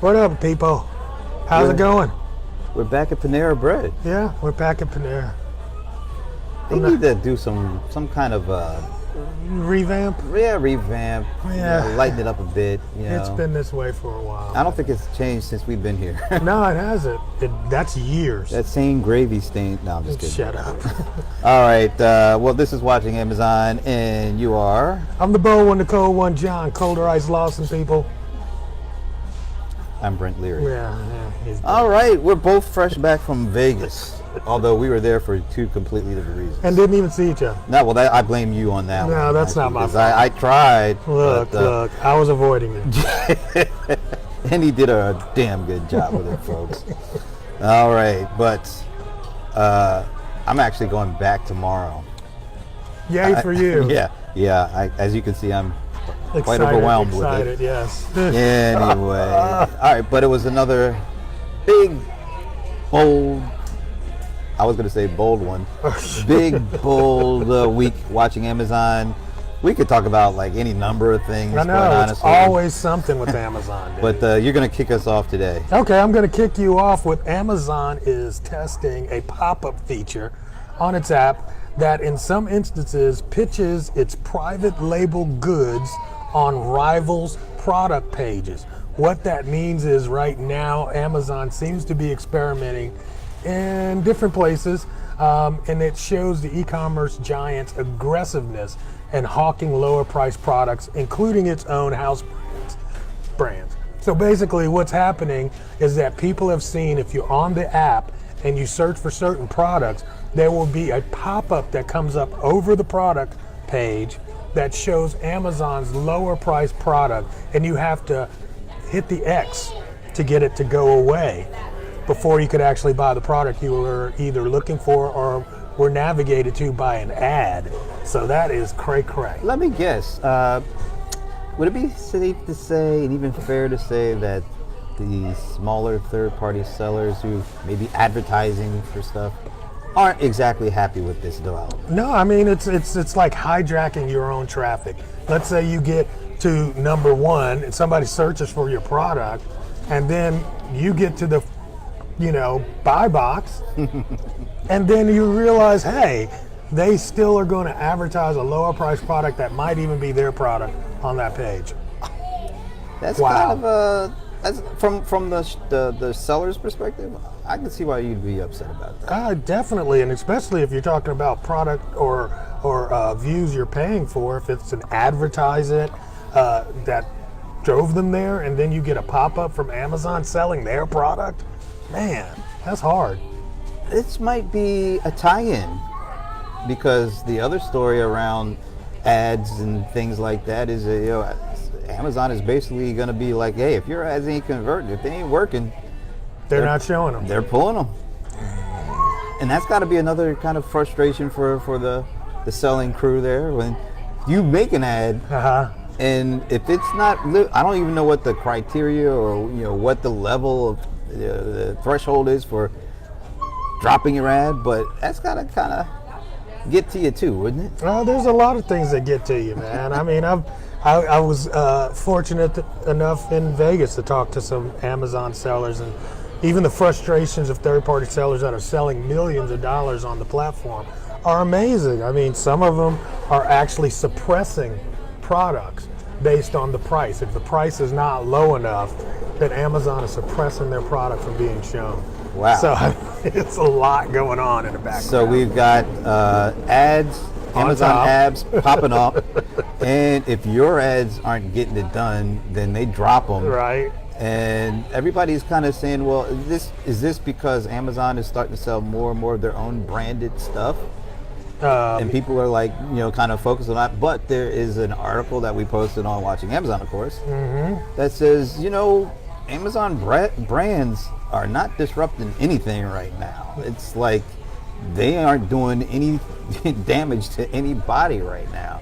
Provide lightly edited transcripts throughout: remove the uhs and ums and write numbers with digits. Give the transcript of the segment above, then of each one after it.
What up, people? How's it going? We're back at Panera Bread. Yeah, we're back at Panera. They need to do some kind of Revamp? revamp. Yeah. Lighten it up a bit. It's been this way for a while. I don't think it's changed since we've been here. No, it hasn't. That's years. That same gravy stain. No, I'm just kidding. Shut up. All right. Well, this is Watching Amazon, and you are. I'm the bold one, the cold one, John. Colder Ice Lawson, people. I'm Brent Leary. Yeah. All right. We're both fresh back from Vegas. Although we were there for two completely different reasons. And didn't even see each other. No, well, I blame you on that one. No, that's not my fault. I tried. Look, I was avoiding it. And he did a damn good job with it, folks. All right, but I'm actually going back tomorrow. Yay for you. Yeah. As you can see, I'm quite Excited, overwhelmed with it. Yes. Anyway, all right, but it was another big, bold. I was going to say bold one. Big, bold week watching Amazon. We could talk about like any number of things. I know, quite honestly. it's always something with Amazon. Dude. But you're going to kick us off today. Okay, I'm going to kick you off with Amazon is testing a pop-up feature on its app that in some instances pitches its private label goods on rivals' product pages. What that means is right now Amazon seems to be experimenting in different places, and it shows the e-commerce giant's aggressiveness in hawking lower priced products, including its own house brands. So basically what's happening is that people have seen, if you're on the app and you search for certain products, there will be a pop-up that comes up over the product page that shows Amazon's lower priced product, and you have to hit the X to get it to go away before you could actually buy the product you were either looking for or were navigated to by an ad. So that is cray-cray. Let me guess. Would it be safe to say, and even fair to say, that the smaller third-party sellers who may be advertising for stuff aren't exactly happy with this development? No, I mean, it's like hijacking your own traffic. Let's say you get to number one and somebody searches for your product, and then you get to the buy box, and then you realize, hey, they still are going to advertise a lower priced product that might even be their product on that page. That's kind of that's from the seller's perspective. I can see why you'd be upset about that. Definitely, and especially if you're talking about product or views you're paying for. If it's an advertisement that drove them there, and then you get a pop-up from Amazon selling their product. Man, that's hard. This might be a tie-in, because the other story around ads and things like that is Amazon is basically going to be like, hey, if your ads ain't converting, if they ain't working, they're not showing them. They're pulling them. And that's got to be another kind of frustration for the selling crew there. When you make an ad, and if it's not, I don't even know what the criteria or what the level of the threshold is for dropping your ad, but that's gotta kind of get to you too, wouldn't it? Well, there's a lot of things that get to you, man. I mean, I was fortunate enough in Vegas to talk to some Amazon sellers, and even the frustrations of third-party sellers that are selling millions of dollars on the platform are amazing. I mean, some of them are actually suppressing products based on the price. If the price is not low enough, then Amazon is suppressing their product from being shown. Wow. So it's a lot going on in the background. So we've got ads, Amazon ads popping up, and if your ads aren't getting it done, then they drop them. Right. And everybody's kind of saying, well, is this because Amazon is starting to sell more and more of their own branded stuff? And people are like, kind of focused on that. But there is an article that we posted on Watching Amazon, of course, that says, Amazon brands are not disrupting anything right now. It's like they aren't doing any damage to anybody right now.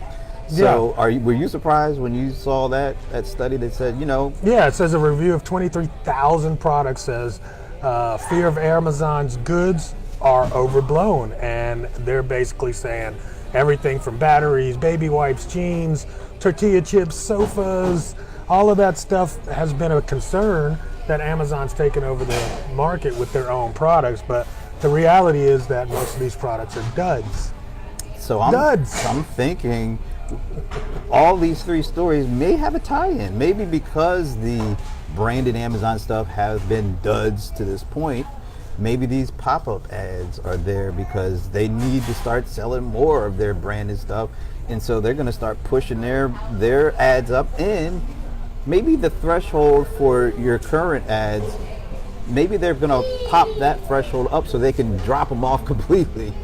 So were you surprised when you saw that study that said, Yeah, it says a review of 23,000 products says fear of Amazon's goods are overblown, and they're basically saying everything from batteries, baby wipes, jeans, tortilla chips, sofas, all of that stuff has been a concern that Amazon's taken over the market with their own products, but the reality is that most of these products are duds. So Duds. I'm thinking all these three stories may have a tie-in. Maybe because the branded Amazon stuff has been duds to this point, maybe these pop-up ads are there because they need to start selling more of their branded stuff, and so they're going to start pushing their ads up. And maybe the threshold for your current ads, maybe they're going to pop that threshold up so they can drop them off completely.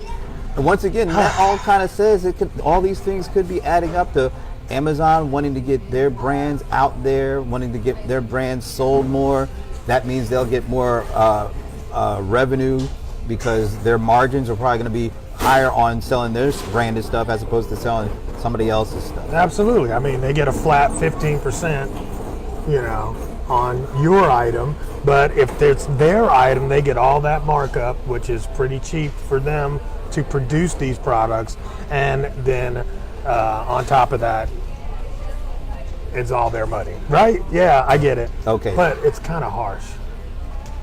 And once again, that all kind of says all these things could be adding up to Amazon wanting to get their brands out there, wanting to get their brands sold more. That means they'll get more revenue because their margins are probably going to be higher on selling their branded stuff as opposed to selling somebody else's stuff. Absolutely. I mean, they get a flat 15%, on your item, but if it's their item, they get all that markup, which is pretty cheap for them to produce these products, and then on top of that, it's all their money, right? Yeah, I get it. Okay. But it's kind of harsh.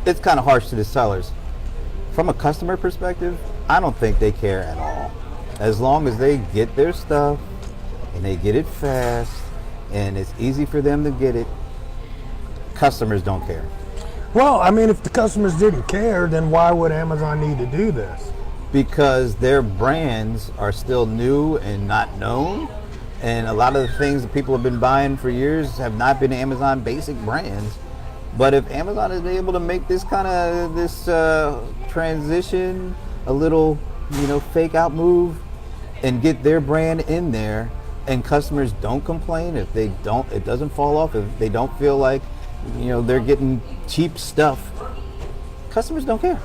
It's kind of harsh to the sellers. From a customer perspective, I don't think they care at all. As long as they get their stuff and they get it fast and it's easy for them to get it, customers don't care. Well, I mean, if the customers didn't care, then why would Amazon need to do this? Because their brands are still new and not known, and a lot of the things that people have been buying for years have not been Amazon basic brands. But if Amazon is able to make this kind of transition a little, fake out move and get their brand in there, and customers don't complain, if it doesn't fall off, if they don't feel like they're getting cheap stuff, customers don't care.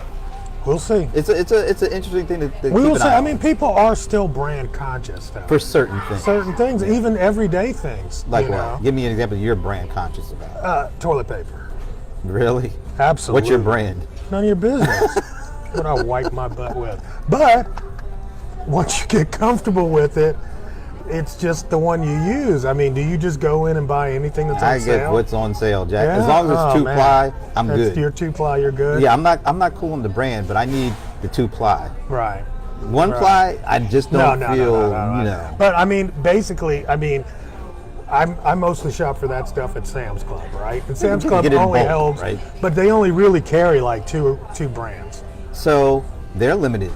We'll see. It's an interesting thing to We keep will an see. eye I on. mean, people are still brand conscious though. For certain things. Certain things, even everyday things. Like what? Give me an example you're brand conscious about. Toilet paper. Really? Absolutely. What's your brand? None of your business. What I wipe my butt with. But once you get comfortable with it, it's just the one you use. I mean, do you just go in and buy anything that's on I sale? get what's on sale, Jack. Yeah? As long as it's Oh, man. 2-ply, I'm That's good. Your 2-ply, you're good? Yeah, I'm not cool on the brand, but I need the 2-ply. Right. 1-ply, I just don't feel, no. But I mean, basically, I mostly shop for that stuff at Sam's Club, right? And Sam's You Club get it in only bulk, helps, right? but they only really carry like two brands. So they're limited.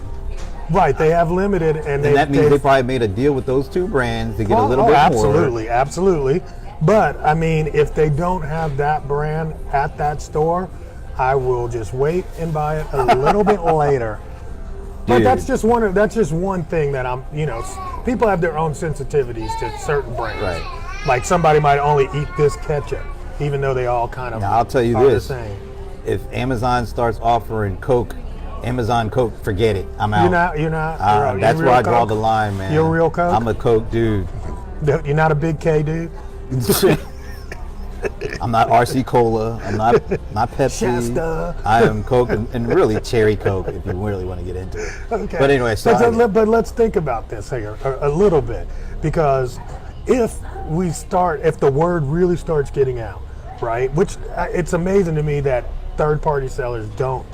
Right, they have limited, and that means they probably made a deal with those two brands to get a little bit absolutely, absolutely. But I mean, if they don't have that brand at that store, I will just wait and buy it a little bit later. But Dude. that's just one thing that I'm, people have their own sensitivities to certain brands. Right. Like somebody might only eat this ketchup, even though they all kind of Now, I'll tell you are this. the same. If Amazon starts offering Coke, Amazon Coke, forget it. I'm out. You're not. That's real where I draw Coke? the line, man. You're a real Coke? I'm a Coke dude. You're not a big K dude? I'm not RC Cola. I'm not Pepsi. Shasta. I am Coke and really cherry Coke if you really want to get into it. Okay. But anyway, but let's think about this here a little bit, because if the word really starts getting out, right? Which it's amazing to me that third-party sellers don't.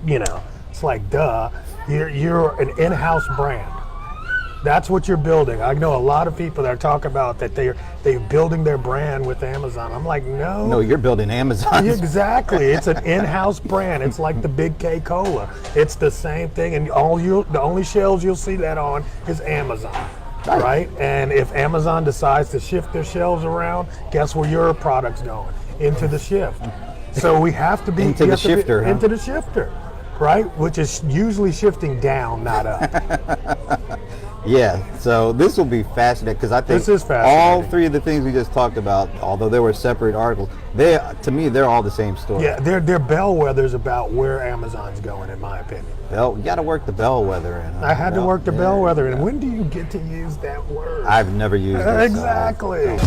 It's like, duh. You're an in-house brand. That's what you're building. I know a lot of people that talk about that they're building their brand with Amazon. I'm like, no. No, you're building Amazon. Exactly. It's an in-house brand. It's like the Big K Cola. It's the same thing, and the only shelves you'll see that on is Amazon, right? And if Amazon decides to shift their shelves around, guess where your product's going? Into the shift. So we have to be Into the shifter, huh? Into the shifter, right? Which is usually shifting down, not up. Yeah, so this will be fascinating because I think This is fascinating. all three of the things we just talked about, although there were separate articles, to me they're all the same story. Yeah, they're bellwethers about where Amazon's going, in my opinion. You got to work the bellwether in. Huh? I had to work the Yeah. bellwether, and when do you get to use that word? I've never used it. so- Exactly.